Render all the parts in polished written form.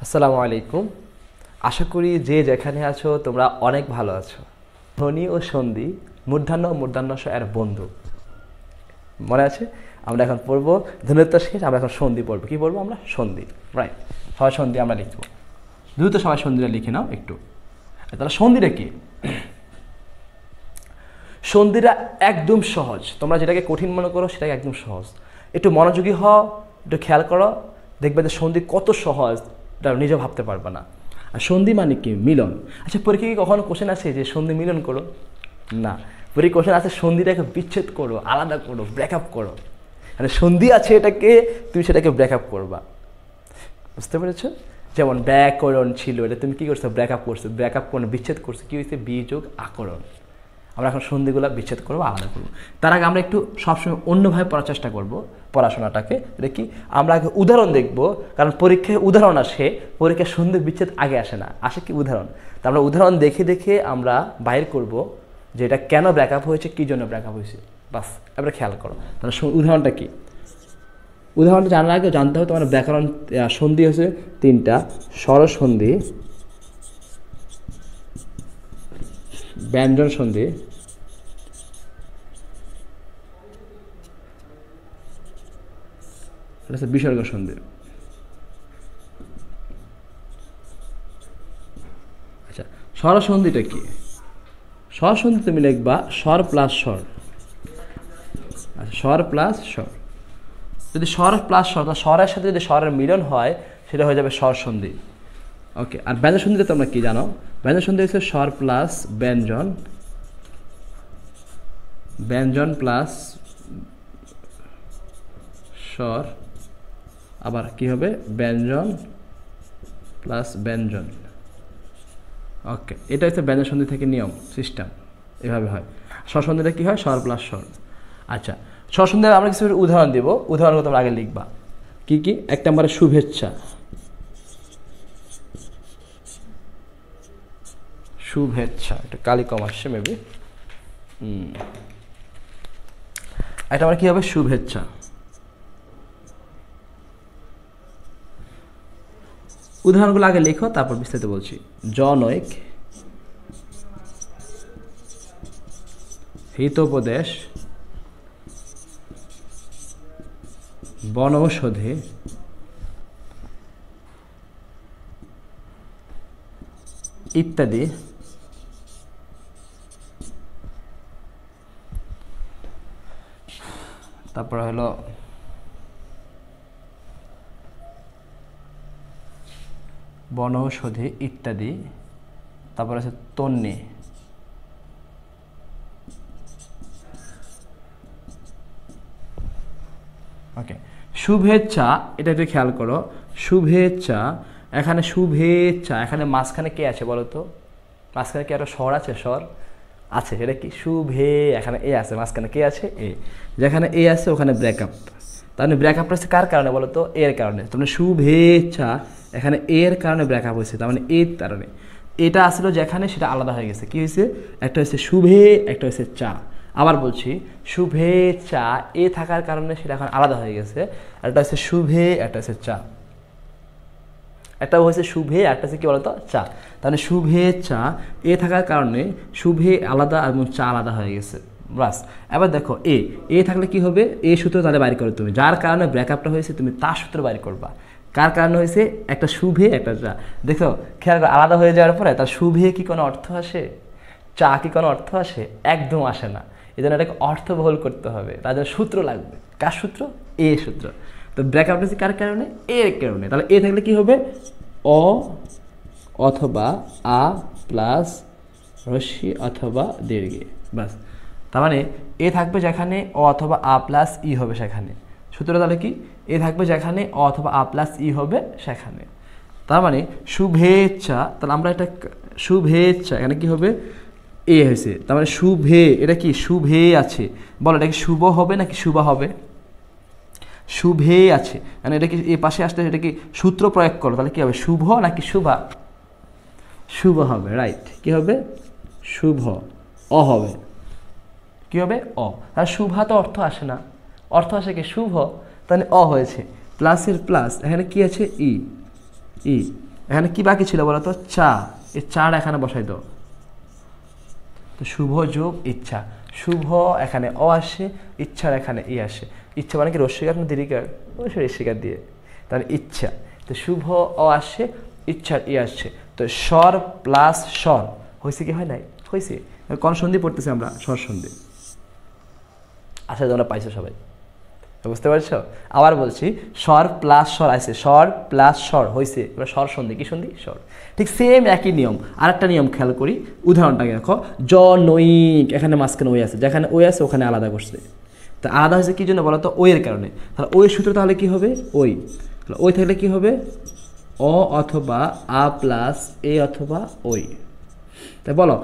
আসসালামু আলাইকুম। আশা করি যে যেখানে আছো তোমরা অনেক ভালো আছো। ধ্বনি ও সন্ধি, মূর্ধন্য ও মূর্ধন্যস্ব এর বন্ধু, মনে আছে? আমরা এখন পড়বো ধ্বনিত্ব শেষ, আমরা এখন সন্ধি পড়বো। কি পড়বো আমরা? সন্ধি। রাইট, সবাই সন্ধি আমরা লিখবো। দ্রুত সবাই সন্ধিটা লিখে নাও একটু। তাহলে সন্ধিটা কি? সন্ধিটা একদম সহজ। তোমরা যেটাকে কঠিন মনে করো সেটাকে একদম সহজ। একটু মনোযোগী হও, একটু খেয়াল করো, দেখবে যে সন্ধি কত সহজ, এটা নিজে ভাবতে পারবে না। আর সন্ধি মানে কি? মিলন। আচ্ছা, পরীক্ষা কি কখনো কোশ্চেন আছে যে সন্ধি মিলন করো? না, পরীক্ষা কোশ্চেন আছে সন্ধিটাকে বিচ্ছেদ করো, আলাদা করো, ব্রেকআপ করো। মানে সন্ধি আছে এটাকে, তুমি সেটাকে ব্রেকআপ করবা। বুঝতে পেরেছো? যেমন ব্যাকরণ ছিল, এটা তুমি কি করছো? ব্রেকআপ করছো। ব্রেকআপ করো, বিচ্ছেদ করছো। কি হয়েছে? বি যোগ আকরণ। আমরা এখন সন্ধিগুলো বিচ্ছেদ করবো, আলাদা করবো। তার আগে আমরা একটু সবসময় অন্যভাবে পড়ার চেষ্টা করবো পড়াশোনাটাকে। এটা কি? আমরা আগে উদাহরণ দেখবো, কারণ পরীক্ষায় উদাহরণ আসে, পরীক্ষায় সন্ধি বিচ্ছেদ আগে আসে না, আসে কি উদাহরণ। তা আমরা উদাহরণ দেখে দেখে আমরা বাইর করব যে এটা কেন ব্রেকআপ হয়েছে, কী জন্য ব্রেকআপ হয়েছে। বাস, এবারে খেয়াল করো তাহলে উদাহরণটা কি। উদাহরণটা জানার আগে জানতে হবে তোমার ব্যাকরণ সন্ধি হচ্ছে তিনটা: স্বরসন্ধি, ব্যঞ্জন সন্ধি, বিসর্গ সন্ধি। আচ্ছা, স্বরসন্ধিটা কি? স্বরসন্ধি তুমি লিখবা স্বর প্লাস স্বর। আচ্ছা, স্বর প্লাস স্বর। যদি স্বর প্লাস স্বর, স্বরের সাথে যদি স্বরের মিলন হয় সেটা হয়ে যাবে স্বরসন্ধি। ওকে, আর ব্যঞ্জন সন্ধিতে তোমরা কি জানো? ব্যঞ্জন সন্ধি হচ্ছে স্বর প্লাস ব্যঞ্জন, ব্যঞ্জন প্লাস স্বর, আবার কি হবে? ব্যঞ্জন প্লাস ব্যঞ্জন। ওকে, এটা হচ্ছে ব্যঞ্জন সন্ধি থেকে নিয়ম, সিস্টেম, এভাবে হয়। স্বরসন্ধিটা কি হয়? স্বর প্লাস স্বর। আচ্ছা, স্বরসন্ধির আমরা কিছু উদাহরণ দেবো, উদাহরণগুলো তোমরা আগে লিখবা। কি কি? এক নম্বরে শুভেচ্ছা, শুভেচ্ছা, একটা কালি কম আসছে মেবি। একটা আমার কি হবে? শুভেচ্ছা। উদাহরণগুলো আগে লেখো, তারপর বিস্তারিত বলছি। জনৈক, হিতোপদেশ, বনৌষধি, ইত্যাদি। তারপর হলো বনৌষধি ইত্যাদি। তারপর আছে তন্নি। ওকে, শুভেচ্ছা, এটা একটু খেয়াল করো। শুভেচ্ছা, এখানে শুভেচ্ছা, এখানে মাঝখানে কে আছে বলো তো? মাঝখানে কি একটা স্বর আছে? স্বর আছে, সেটা কি? শুভে, এখানে এ আছে, মাঝখানে কে আছে? এ। যেখানে এ আছে ওখানে ব্রেকআপ। তাহলে ব্রেকআপটা হচ্ছে কার কারণে বলো তো? এর কারণে। তার শুভেচ্ছা, এখানে এর কারণে ব্রেকআপ হয়েছে, তার মানে এর কারণে। এটা আসলে যেখানে সেটা আলাদা হয়ে গেছে। কি হয়েছে? একটা হচ্ছে শুভে, একটা হচ্ছে চা। আবার বলছি, শুভেচ্ছা এ থাকার কারণে সেটা এখন আলাদা হয়ে গেছে। একটা হচ্ছে শুভে, একটা হচ্ছে চা। একটা হচ্ছে শুভে, একটা হচ্ছে কি বলতো? চা। তাহলে শুভেচ্ছা এ থাকার কারণে শুভে আলাদা এবং চা আলাদা হয়ে গেছে। বাস, এবার দেখো এ থাকলে কি হবে? এ সূত্র তাহলে বাইর করো তুমি, যার কারণে ব্রেকআপটা হয়েছে তুমি তার সূত্র বাইর করবা। কার কারণে হয়েছে? একটা শুভে, একটা চা। দেখো খেয়াল করে, আলাদা হয়ে যাওয়ার পরে তার শুভে কি কোনো অর্থ আসে? চা কি কোনো অর্থ আসে? একদম আসে না। এই জন্য এটাকে অর্থবহুল করতে হবে, তার জন্য সূত্র লাগবে। কার সূত্র? এ সূত্র। তো ব্রেকআপটা হচ্ছে কার কারণে? এর কারণে। তাহলে এ থাকলে কি হবে? অ অথবা আ প্লাস রস্যি অথবা দীর্ঘে। বাস, তার মানে এ থাকবে যেখানে অ অথবা আ প্লাস ই হবে সেখানে। সূত্রটা তাহলে কি? এ থাকবে যেখানে অ অথবা আ প্লাস ই হবে সেখানে। তার মানে শুভেচ্ছা, তাহলে আমরা এটা শুভেচ্ছা, এখানে কি হবে? এ হয়েছে, তার মানে শুভে, এটা কি? শুভে আছে। বলো এটা কি শুভ হবে নাকি শুভা হবে? শুভে আছে, মানে এটা কি এ পাশে আসলে এটা কি সূত্র প্রয়োগ করো, তাহলে কি হবে? শুভ নাকি শুভা? শুভ হবে, রাইট। কি হবে? শুভ। অ হবে, কি হবে? অ। তাহলে শুভা তো অর্থ আসে না, অর্থ আসে কি? শুভ। তাহলে অ হয়েছে, প্লাসের প্লাস, এখানে কি আছে? ই। ই এখানে কি বাকি ছিল বলো তো, চা, এই চাটা এখানে বসাই দাও। তো শুভ যোগ ইচ্ছা, শুভ এখানে অ আসে, ইচ্ছার এখানে ই আসে। ইচ্ছা মানে কি রস্বীকার না দীর্ঘিকার? অবশ্যই রস্বীকার দিয়ে, তাহলে ইচ্ছা। তো শুভ অ আসে, ইচ্ছার ই আসছে, তো স্বর প্লাস স্বর হয়েছে কি হয় নাই? হয়েছে। কোন সন্ধি পড়তেছি আমরা? স্বর সন্ধি। আচ্ছা তোমরা পাইছো সবাই, বুঝতে পারছো? আবার বলছি, স্বর প্লাস স্বর আছে, স্বর প্লাস স্বর হয়েছে, এবার স্বর সন্ধি। কি সন্ধি? স্বর। ঠিক সেম একই নিয়ম। আর একটা নিয়ম খেয়াল করি, উদাহরণটাকে দেখো, জনৈক, এখানে মাঝখানে ওই আছে, যেখানে ওই আছে ওখানে আলাদা করছে। তা আলাদা হয়েছে কি জন্য বলো তো? ওয়ের কারণে। তাহলে ওই সূত্র তাহলে কি হবে? ওই। তাহলে ওই থাকলে কি হবে? অ অথবা আ প্লাস এ অথবা ওই। তাই বলো,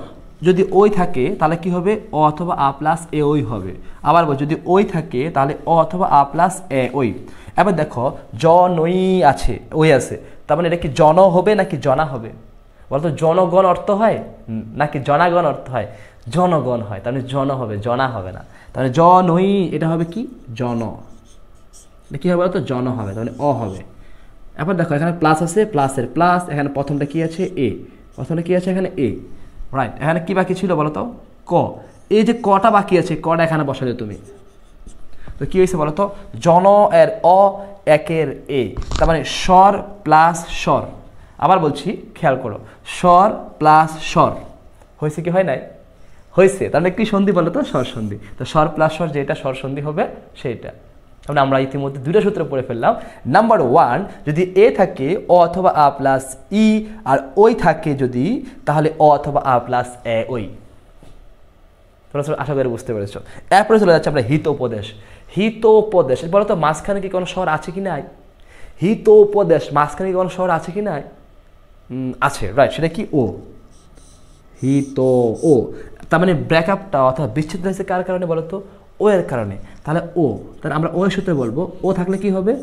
যদি ওই থাকে তাহলে কি হবে? অ অথবা আ প্লাস এ ওই হবে। আবার বল, যদি ওই থাকে তাহলে অ অথবা আ প্লাস এ ওই। এবার দেখো, জনই আছে, ওই আছে, তার মানে এটা কি জন হবে নাকি জনা হবে? বলতো জনগণ অর্থ হয় নাকি জনাগণ অর্থ হয়? জনগণ হয়, তাহলে জন হবে, জনা হবে না। তাহলে জনই, এটা হবে কি? জন। কি হবে বলতো? জন হবে, তাহলে অ হবে। এবার দেখো, এখানে প্লাস আছে, প্লাসের প্লাস, এখানে প্রথমটা কি আছে? এ। প্রথমটা কি আছে এখানে? এ। রাইট। এখানে কি বাকি ছিল বলো তো? ক। এই যে কটা বাকি আছে, কটা এখানে বসালে তুমি। তো কি হয়েছে বলো তো? জন এর অ, একের এ, তার মানে স্বর প্লাস স্বর। আবার বলছি, খেয়াল করো, স্বর প্লাস স্বর হয়েছে কি হয় নাই? হয়েছে। তাহলে কি সন্ধি বলো তো? স্বর সন্ধি। তো স্বর প্লাস স্বর যেটা স্বর সন্ধি হবে সেইটা। তাহলে আমরা ইতিমধ্যে দুইটা সূত্র পড়ে ফেললাম। নাম্বার 1, যদি এ থাকে অ অথবা আ প্লাস ই, আর ওই থাকে যদি, তাহলে অ অথবা আ প্লাস এ ওই। তোমরা আশা করি বুঝতে পেরেছো। এরপরে চলে যাচ্ছে আমরা হিতোপদেশ। হিতোপদেশ বলো তো, মাঝখানে কি কোনো স্বর আছে কি নাই? হিতোপদেশ মাঝখানে কি কোনো স্বর আছে কি নাই? আছে, রাইট। সেটা কি? ও। হিত ও, তার মানে ব্রেকআপটা অর্থাৎ বিচ্ছেদ হয়েছে কার কারণে বলো তো? ও এর কারণে। তাহলে ও, তাহলে আমরা ও এর সূত্রে বলবো, ও থাকলে কি হবে?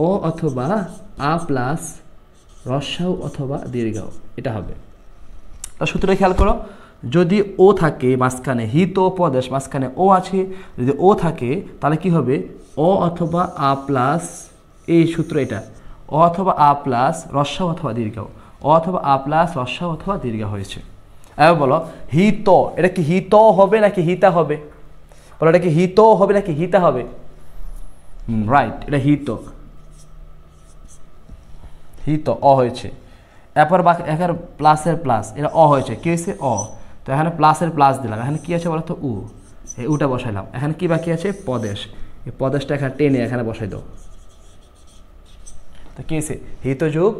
ও অথবা আ প্লাস রস্যাউ অথবা দীর্ঘাউ, এটা হবে। তার সূত্রটা খেয়াল করো, যদি ও থাকে মাঝখানে, হিতোপদেশ মাঝখানে ও আছে, যদি ও থাকে তাহলে কি হবে? ও অথবা আ প্লাস, এই সূত্র এটা, ও অথবা আ প্লাস রস্যাউ অথবা দীর্ঘাউ, ও অথবা আ প্লাস রস্যাউ অথবা দীর্ঘা হয়েছে। এবার বলো, হিত, এটা কি হিত হবে নাকি হিতা হবে? বলো, এটা কি হিত হবে নাকি হিতা হবে? রাইট, এটা হিত। হিত অ হয়েছে। এরপর বাকি এখানে প্লাসের প্লাস, এটা অ হয়েছে, কি হয়েছে? অ। তো এখানে প্লাসের প্লাস দিলাম, এখানে কি আছে বলো তো? উ। এই উটা বসাইলাম। এখানে কি বাকি আছে? পদেশ। এই পদেশটা এখানে টেনে এখানে বসাই দাও। তো কি হয়েছে? হিত যোগ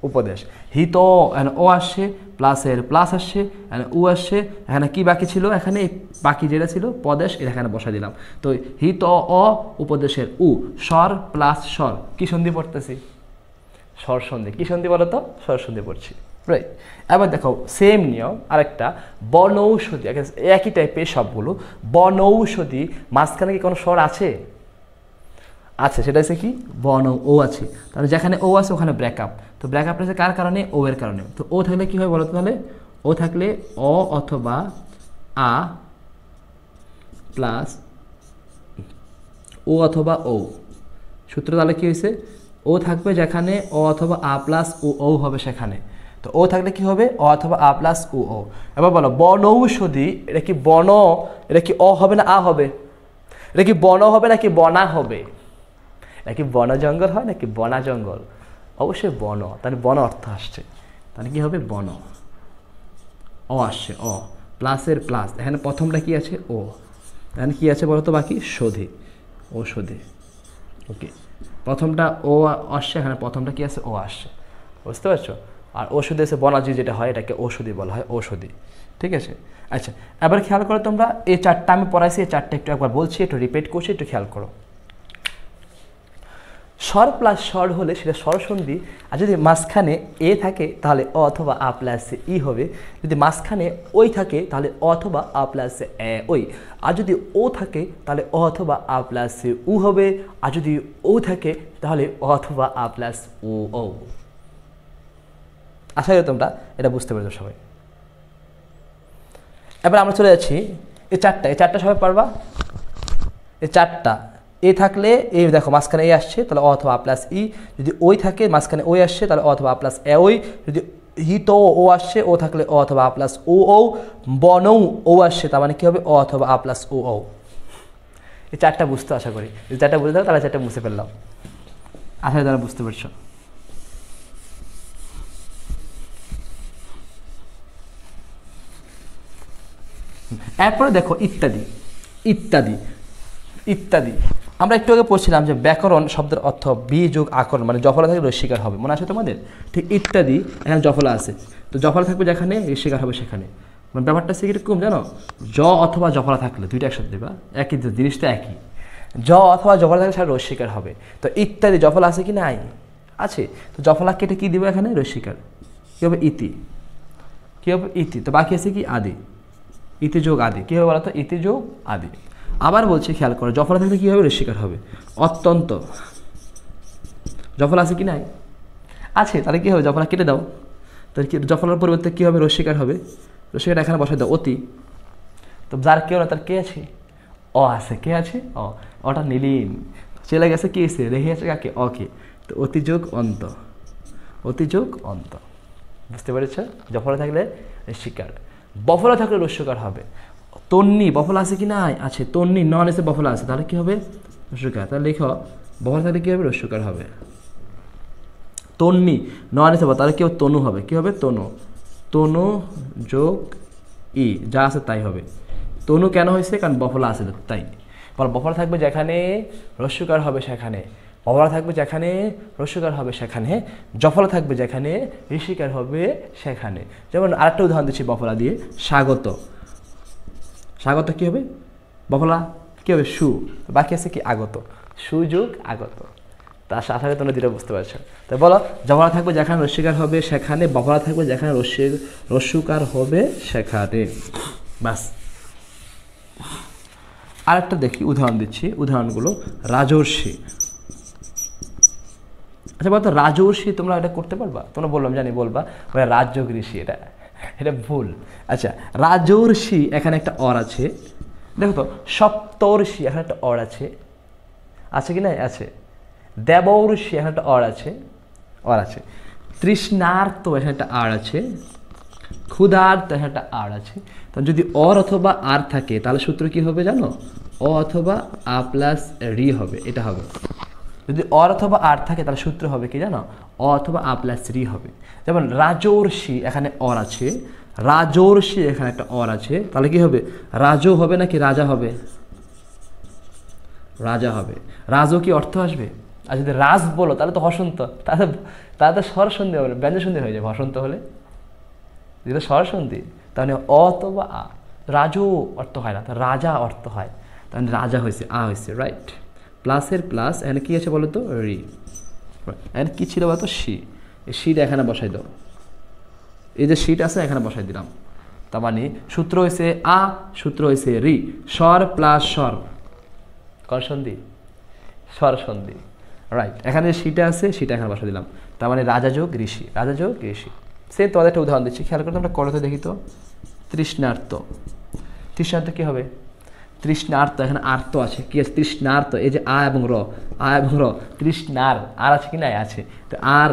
উপদেশ। হিত, এখানে ও আসছে, প্লাসের প্লাস আসছে, এখানে উ আসছে, এখানে কি বাকি ছিল? এখানে বাকি যেটা ছিল পদেশ, এটা এখানে বসাই দিলাম। তো হিত অ, উপদেশের উ, স্বর প্লাস স্বর, কি সন্ধি পড়তেছি? স্বর সন্ধি। কি সন্ধি বলো তো? স্বর সন্ধি পড়ছি, রাইট। এবার দেখো, সেম নিয়ম আরেকটা, বনৌষধি, একই টাইপের সবগুলো। বনৌষধি মাঝখানে কি কোনো স্বর আছে? আছে, সেটা হচ্ছে কি? বন ও আছে, তাহলে যেখানে ও আছে ওখানে ব্রেকআপ। তো ব্রেকআপ আছে কার কারণে? ও এর কারণে। তো ও থাকলে কি হয় বলো? তাহলে ও থাকলে অ অথবা আ প্লাস ও অথবা ও। সূত্র তাহলে কি হয়েছে? ও থাকবে যেখানে ও অথবা আ প্লাস ও ও হবে সেখানে। তো ও থাকলে কি হবে? অ অথবা আ প্লাস ও ও। এবার বলো, বনৌষধি, এটা কি বন, এটা কি অ হবে না আ হবে? এটা কি বন হবে নাকি বনা হবে? নাকি বন জঙ্গল হয় নাকি বনা জঙ্গল? অবশ্যই বন, তাহলে বন অর্থ আসছে, তাহলে কি হবে? বন। অ আসছে, অ প্লাসের প্লাস, এখানে প্রথমটা কি আছে? ও। এখানে কি আছে বলতো? বাকি সধি, ও সধি। ওকে, প্রথমটা ও আসছে, এখানে প্রথমটা কি আছে? ও আসছে, বুঝতে পারছো? আর ওষুধি আছে বনাজি যেটা হয়, এটাকে ঔষধি বলা হয়, ঔষধি। ঠিক আছে। আচ্ছা, এবার খেয়াল করো তোমরা, এই চারটা আমি পড়াইছি, এই চারটা একটু একবার বলছি, একটু রিপিট করছি, একটু খেয়াল করো। স্বর প্লাস স্বর হলে সেটা স্বরসন্ধি। আর যদি মাঝখানে এ থাকে তাহলে অ অথবা আ প্লাস ই হবে। যদি মাঝখানে ওই থাকে তাহলে অ অথবা আ প্লাস এ ওই। আর যদি ও থাকে তাহলে অ অথবা আ প্লাস উ হবে। আর যদি ও থাকে তাহলে অ অথবা আ প্লাস ও ও। আশা করি তোমরা এটা বুঝতে পেরেছো সবাই। এবার আমরা চলে যাচ্ছি এই চারটা সবাই পারবা? এই চারটা এ থাকলে এ দেখো মাঝখানে এ আসছে তাহলে অ অথবা প্লাস ই, যদি ওই থাকে মাঝখানে ওই আসছে তাহলে অ অথবা প্লাস এ ওই, যদি হি তো ও আসছে ও থাকলে অ অথবা প্লাস ও ও, বনৌ ও আসছে তার মানে কী হবে অ অথবা প্লাস ও ও। এই চারটা বুঝতে আশা করি, যদি চারটা বুঝতে দাও তাহলে চারটা মুছে ফেললাম, আশা করি তারা বুঝতে পারছো। এরপরে দেখো ইত্যাদি, ইত্যাদি, ইত্যাদি। আমরা একটু আগে পড়ছিলাম যে ব্যাকরণ শব্দের অর্থ বি যোগ আকরণ, মানে জফলা থাকলে রস্বীকার হবে, মনে আছে তোমাদের? ঠিক ইত্যাদি এখানে জফলা আছে, তো জফলা থাকবে যেখানে রস্বীকার হবে সেখানে। মানে ব্যাপারটা সে কীরকম জানো, জ অথবা জফলা থাকলে দুইটা একসাথে দেবা, একই জিনিসটা একই, জ অথবা জফলা থাকলে সেটা রস্বীকার হবে। তো ইত্যাদি জফলা আছে কি নাই? আছে। তো জফলা কেটে কী দিব এখানে? রস্বীকার। কী হবে? ইতি। কী হবে? ইতি। তো বাকি আছে কি? আদি। ইতি যোগ আদি। কী হবে বলো তো? ইতি যোগ আদি। আবার বলছি খেয়াল করো, জফলা থাকলে কী হবে? রস্বীকার হবে। অত্যন্ত জফলা আছে কি নাই? আছে। তাহলে কী হবে? জফলা কেটে দাও, তাহলে কি জফলার পরিবর্তে কী হবে? রস্বীকার হবে। রস্বীকার এখানে বসাই দাও অতি। তো যার কেউ না তার কে আছে? অ আছে। কে আছে? অ। অটা নীলিন চলে গেছে, কি এসে রেখে আছে কাকে? অকে। তো অতি যোগ অন্ত, অতি যোগ অন্ত। বুঝতে পেরেছ? জফলা থাকলে রস্বীকার, বফলা থাকলে রস্যকার হবে। তন্নি বফলা আছে কি নাই? আছে। তন্নি নন এসে বফলা আছে, তাহলে কি হবে? রস্যকার। তাহলে লেখো বফলা থাকলে কি হবে? রস্যকার হবে। তন্নি নন এসে তাহলে কি হবে? তনু হবে। কি হবে? তনু। তনু যোগ ই, যা আছে তাই হবে। তনু কেন হয়েছে? কারণ বফলা আছে তাই। বফলা থাকবে যেখানে রস্যকার হবে সেখানে, বফলা থাকবে যেখানে রস্যকার হবে সেখানে, জফলা থাকবে যেখানে ঋষিকার হবে সেখানে। যেমন আরেকটা উদাহরণ দিচ্ছি বফলা দিয়ে, স্বাগত। স্বাগত কি হবে? বফলা কি হবে? সু। বাকি আছে কি? আগত। সুযোগ আগত। তার সাথে সাথে তোমরা দুটো বুঝতে পারছো। তো বলো, জফলা থাকবে যেখানে রস্যকার হবে সেখানে, বফলা থাকবে যেখানে রস্যকার হবে সেখানে। বাস। আরেকটা দেখি, উদাহরণ দিচ্ছি, উদাহরণগুলো। রাজর্ষি। আচ্ছা বলতো রাজর্ষি তোমরা এটা করতে পারবা? তোমরা বললাম জানি বলবা রাজযোগ ঋষি, এটা এটা ভুল। আচ্ছা, রাজর্ষি এখানে একটা অর আছে, দেখো তো। সপ্তর্ষি এখানে একটা অর আছে, আছে কি না? আছে। দেবর্ষি এখানে একটা অর আছে, অর আছে। তৃষ্ণার্ত এখানে একটা আর আছে, ক্ষুধার্ত এখানে একটা আর আছে। তো যদি অর অথবা আর থাকে তাহলে সূত্র কি হবে জানো? অ অথবা আ প্লাস রি হবে, এটা হবে। যদি অর অথবা আর থাকে তাহলে সূত্র হবে কি জানো? অ অথবা আ প্লাস রি হবে। যেমন রাজর্ষি এখানে অর আছে, রাজর্ষি এখানে একটা অর আছে, তাহলে কি হবে? রাজো হবে নাকি রাজা হবে? রাজা হবে। রাজও কি অর্থ আসবে? আর যদি রাজ বলো তাহলে তো হসন্ত, তাহলে তো স্বর সন্ধি হবে, ব্যঞ্জন সন্ধি হয়ে যাবে হসন্ত হলে। যেটা স্বর সন্ধি তাহলে অ অথবা আ, রাজু অর্থ হয় না, রাজা অর্থ হয়, তাহলে রাজা হয়েছে, আ হয়েছে, রাইট। প্লাসের প্লাস এখানে কি আছে বলো তো? রি। এখানে কি ছিল বলো তো? শি। এই শিটা এখানে বসাই দাও, এই যে শিট আছে এখানে বসাই দিলাম। তার মানে সূত্র হয়েছে আ, সূত্র হয়েছে রি। স্বর প্লাস স্বর, কর সন্ধি, স্বর সন্ধি, রাইট। এখানে যে শিটা আছে সেটা এখানে বসাই দিলাম। তার মানে রাজা যোগ ঋষি, রাজা যোগ ঋষি। সে তোমাদের একটা উদাহরণ দিচ্ছি, খেয়াল করে আমরা করতে দেখি তো। তৃষ্ণার্ত। তৃষ্ণার্ত কি হবে? তৃষ্ণার্ত এখানে আর্ত আছে, কি আছে? তৃষ্ণার্ত। এই যে আ এবং র, আ এবং র, তৃষ্ণার আর আছে কি না? আছে। তো আর,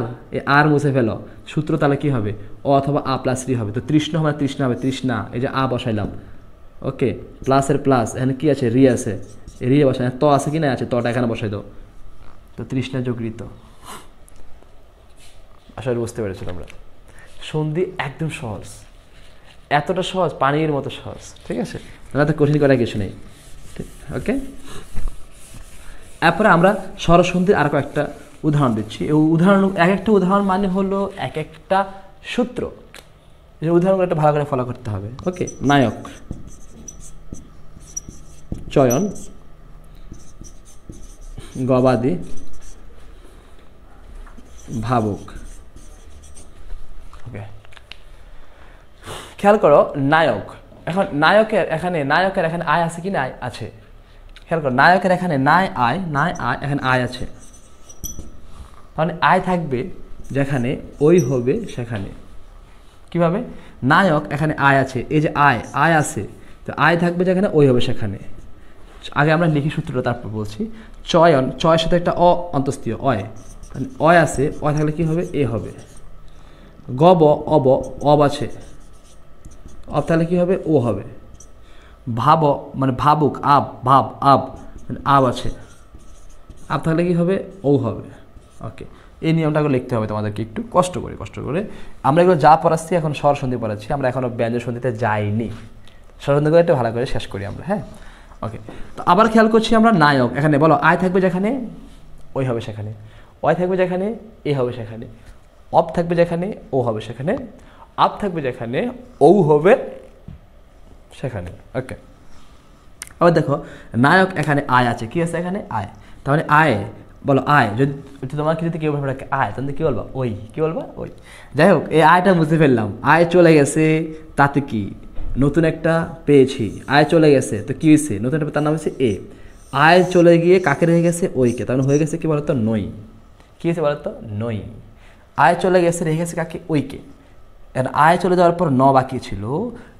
আর মুছে ফেলো, সূত্র তাহলে কি হবে? অ অথবা আ প্লাস রি হবে। তো তৃষ্ণ হবে, তৃষ্ণা হবে, তৃষ্ণা। এই যে আ বসাইলাম, ওকে। প্লাসের প্লাস এখানে কি আছে? রি আছে, রি বসাই। ত আছে কি না? আছে, তটা এখানে বসাই দাও। তো তৃষ্ণা যোগ ঋত। আসলে বুঝতে পেরেছো তোমরা? সন্ধি একদম সহজ, এতটা সহজ, পানির মতো সহজ, ঠিক আছে? তো কঠিন করার কিছু নেই, ওকে। এরপরে আমরা স্বরসন্ধির আর কয়েকটা উদাহরণ দিচ্ছি। এই উদাহরণ, এক একটা উদাহরণ মানে হলো এক একটা সূত্র। এই উদাহরণগুলো একটা ভালো করে ফলো করতে হবে, ওকে। নায়ক, চয়ন, গবাদি, ভাবুক, ওকে। খেয়াল করো, নায়ক। এখন নায়কের এখানে আয় আছে কি না? আছে। খেয়াল করো, নায়কের এখানে নাই আয়, এখানে আয় আছে, মানে আয় থাকবে যেখানে ওই হবে সেখানে। কিভাবে? নায়ক এখানে আয় আছে, এই যে আয় আছে, তো আয় থাকবে যেখানে ওই হবে সেখানে। আগে আমরা লিখি সূত্রটা তারপর বলছি। চয়ন, চয়ের সাথে একটা অ অন্তস্থীয় অয়, অয় আছে, অয় থাকলে কি হবে এ হবে। গব অব, অব আছে, অব থাকলে কি হবে ও হবে। ভাব মানে ভাবুক, আব ভাব আব মানে আব আছে, আব থাকলে কি হবে ও হবে। ওকে, এই নিয়মটাকে লিখতে হবে তোমাদেরকে একটু কষ্ট করে। আমরা এগুলো যা পড়াচ্ছি এখন স্বরসন্ধি পড়াচ্ছি, আমরা এখনও ব্যঞ্জন সন্ধিতে যাইনি। স্বরসন্ধিগুলো একটু ভালো করে শেষ করি আমরা, হ্যাঁ। ওকে, তো আবার খেয়াল করছি আমরা নায়ক, এখানে বলো আয় থাকবে যেখানে ওই হবে সেখানে, অয় থাকবে যেখানে এ হবে সেখানে, অব থাকবে যেখানে ও হবে সেখানে, আপ থাকবে যেখানে ও হবে সেখানে। ওকে, আবার দেখো নায়ক এখানে আয় আছে, কি আছে এখানে আয়, তার মানে আয়, বলো আয়, যদি তোমার কি যদি কেউ ডাকে আয় তাহলে কি বলবা ওই, কি বলবা ওই। যাই হোক, এই আয়টা বুঝতে ফেললাম, আয় চলে গেছে তাতে কি নতুন একটা পেয়েছি, আয় চলে গেছে তো কি হয়েছে নতুন একটা, তার নাম হচ্ছে এ। আয় চলে গিয়ে কাকে রেখে গেছে ওইকে, তার মানে হয়ে গেছে কি বলতো নই, কি হয়েছে বলতো নই। আয় চলে গেছে রেখে গেছে কাকে ওইকে, আর আয় চলে যাওয়ার পর ন বাকি ছিল,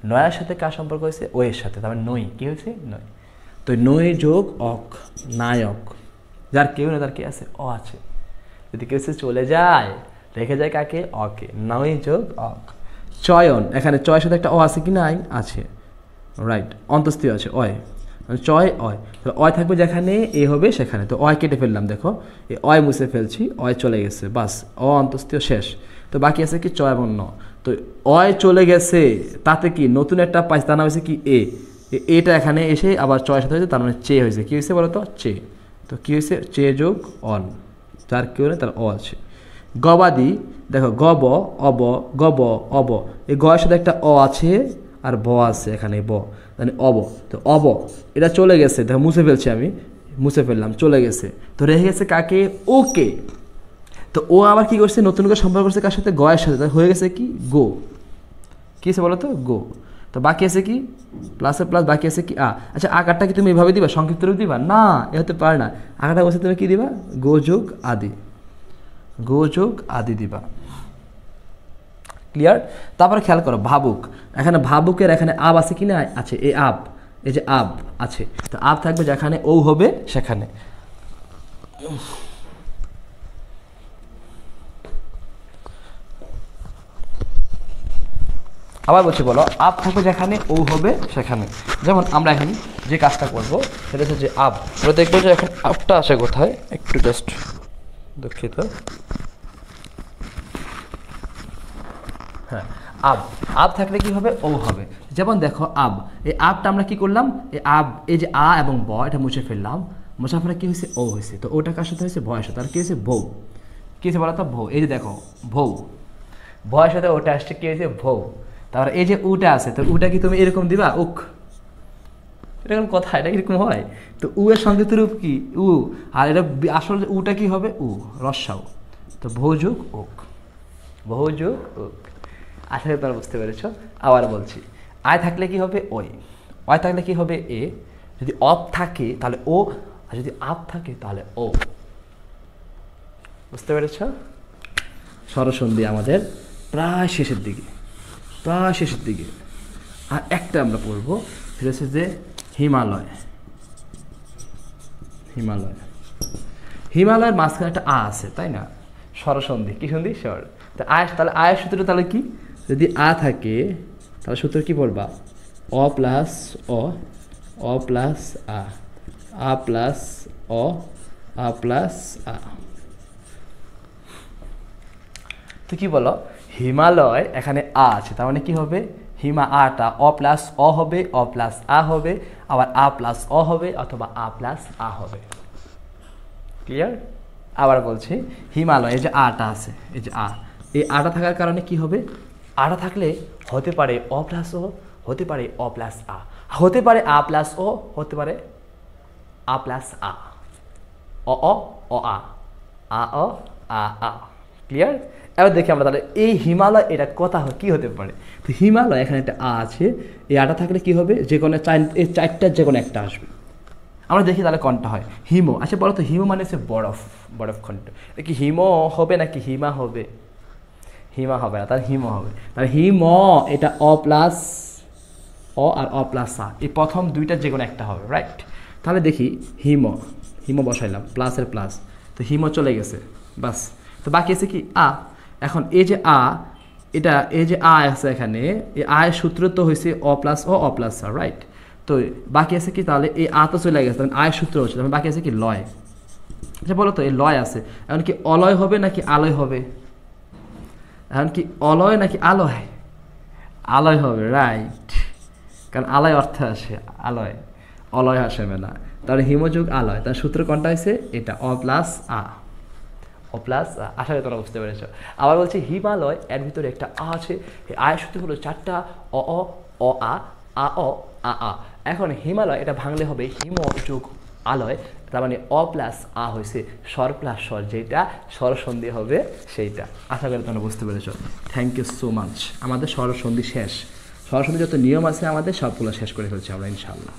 নয়ের সাথে কার সম্পর্ক হয়েছে ওয়ের সাথে, তার মানে নই, কি হয়েছে নই। তো নই যোগ অক নায়ক, যার কেউ না তার কি আছে অ আছে, যদি কেউ চলে যায় রেখে যায় কাকে অকে, নই যোগ অক। চয়ন, এখানে চয়ের সাথে একটা অ আছে কি নাই আছে, রাইট, অন্তস্থীয় আছে অয়, চয় অয়, তাহলে অয় থাকবে যেখানে এ হবে সেখানে, তো অয় কেটে ফেললাম, দেখো এই অয় মুছে ফেলছি, অয় চলে গেছে, বাস অ অন্তস্থীয় শেষ। তো বাকি আছে কি চয় এবং ন, তো অয় চলে গেছে তাতে কি নতুন একটা পাইছে, তার নাম হয়েছে কি এ, এটা এখানে এসে আবার চয়ের সাথে হয়েছে, তার মানে চে হয়েছে, কি হয়েছে বলো তো চে, তো কী হয়েছে চে যোগ অন, যার কেউ নেই তার অ আছে। গবাদি, দেখো গব অব, গব অব, এই গয়ের সাথে একটা অ আছে আর ব আছে এখানে ব, মানে অব, তো অব এটা চলে গেছে, দেখো মুছে ফেলছি আমি, মুছে ফেললাম চলে গেছে, তো রেখে গেছে কাকে ওকে, তো ও আবার কি করছে নতুন করে সম্পর্ক করছে কার সাথে গয়ের সাথে, হয়ে গেছে কি গো, কী আছে বলো তো গো। তো বাকি আছে কি প্লাসের প্লাস, বাকি আছে কি আ। আচ্ছা আকারটা কি তুমি এভাবে দিবা সংক্ষিপ্ত রূপ দিবা, না এ হতে পারে না, আকারটা বলছে তুমি কি দিবা গো যোগ আদি, গো যোগ আদি দিবা, ক্লিয়ার। তারপরে খেয়াল করো ভাবুক, এখানে ভাবুকের এখানে আব আছে কি না আছে, এই আব, এই যে আব আছে, তো আব থাকবে যেখানে ও হবে সেখানে। আবার বলছি বলো আপ থাকবে যেখানে ও হবে সেখানে, যেমন আমরা এখন যে কাজটা করবো সেটা হচ্ছে যে আপ, আমরা দেখবো যে এখন আপটা আসে কোথায়, একটু জাস্ট দুঃখিত, হ্যাঁ আব, আব থাকলে কি হবে ও হবে, যেমন দেখো আব, এই আবটা আমরা কি করলাম, এই আব এই যে আ এবং ব এটা মুছে ফেললাম, মুছার ফলে কি হয়েছে ও হয়েছে, তো ওটা কার সাথে হয়েছে ভয়ের সাথে, আর কি হয়েছে বউ, কী হয়েছে বলো তো ভৌ, এই যে দেখো ভৌ, ভয়ের সাথে ওটা আসছে কি হয়েছে ভৌ। তারপরে এই যে উটা আছে, তো উটা কি তুমি এরকম দিবা উক, এরকম কথা, এটা এরকম হয়, তো উ এর সংক্ষিপ্ত রূপ কি উ, আর এটা আসলে উটা কি হবে উ রস্যাউ, তো ভৌযুগ উক, ভৌযুগ উক। আশা করি তোমরা বুঝতে পেরেছ। আবার বলছি আয় থাকলে কি হবে ওই, অয় থাকলে কি হবে এ, যদি অপ থাকে তাহলে ও, আর যদি আপ থাকে তাহলে ও, বুঝতে পেরেছ। স্বরসন্ধি আমাদের প্রায় শেষের দিকে, প্রায় শেষের দিকে। আর একটা আমরা পড়বো সেটা হচ্ছে যে হিমালয়, হিমালয়, হিমালয়ের মাঝখানে একটা আ আছে তাই না, স্বরসন্ধি, কি সন্ধি স্বর, তা আয়, তাহলে আয়ের সূত্র তাহলে কি, যদি আ থাকে তাহলে সূত্র কি পড়বা অ প্লাস অ প্লাস আ প্লাস আ প্লাস আ, তো কি বলো হিমালয় এখানে আ আছে, তার মানে কি হবে হিমা আটা অ প্লাস অ হবে, অ প্লাস আ হবে, আবার আ প্লাস অ হবে অথবা আ প্লাস আ হবে, ক্লিয়ার। আবার বলছি হিমালয় এই যে আটা আছে, এই যে আ, এই আটা থাকার কারণে কি হবে, আটা থাকলে হতে পারে অ প্লাস ও, হতে পারে অ প্লাস আ, হতে পারে আ প্লাস ও, হতে পারে আ প্লাস আ, অ অ আ অ আ, ক্লিয়ার। এবার দেখি আমরা তাহলে এই হিমালয় এটা কথা কি হতে পারে, তো হিমালয় এখানে একটা আ আছে, এই আটা থাকলে কি হবে যে কোনো এই চারটার যে কোনো একটা আসবে, আমরা দেখি তাহলে কোনটা হয়। হিম, আচ্ছা বলো তো হিম মানে হচ্ছে বরফ, বরফ খণ্ড, এটা কি হিম হবে নাকি হিমা হবে, হিমা হবে না, তাহলে হিম হবে, তাহলে হিম এটা অ প্লাস অ আর অ প্লাস আ, এই প্রথম দুইটার যে কোনো একটা হবে, রাইট। তাহলে দেখি হিম বসাইলাম, প্লাসের প্লাস, তো হিম চলে গেছে, বাস। তো বাকি আছে কি আ। এখন এই যে আ, এটা এই যে আ আছে এখানে, এই আয়ের সূত্র তো হয়েছে অ প্লাস আ, রাইট। তো বাকি আছে কি, তাহলে এই আ তো চলে গেছে, তখন আয়ের সূত্র হচ্ছে, তখন বাকি আছে কি লয়। আচ্ছা বলো তো এই লয় আছে, এখন কি অলয় হবে নাকি আলয় হবে? এখন কি অলয় নাকি আলয়? আলয় হবে, রাইট, কারণ আলয় অর্থ আসে, আলয়, অলয় আসবে না। তাহলে হিমযোগ আলয়, তার সূত্র কোনটা হয়েছে? এটা অ প্লাস আ, আশা করি তোমরা বুঝতে পেরেছ। আবার বলছি হিমালয়, এর ভিতরে একটা আ আছে, আয়ের সূত্র হলো 4টা অ অ আ অ আ। এখন হিমালয় এটা ভাঙলে হবে হিম যোগ আলয়, তার মানে অ প্লাস আ হয়েছে স্বর প্লাস স্বর, যেটা স্বরসন্ধি হবে সেইটা। আশা করি তোমরা বুঝতে পেরেছ। Thank you so much. আমাদের স্বরসন্ধি শেষ, স্বরসন্ধি যত নিয়ম আছে আমাদের সবগুলো শেষ করে ফেলছি আমরা ইনশাআল্লাহ।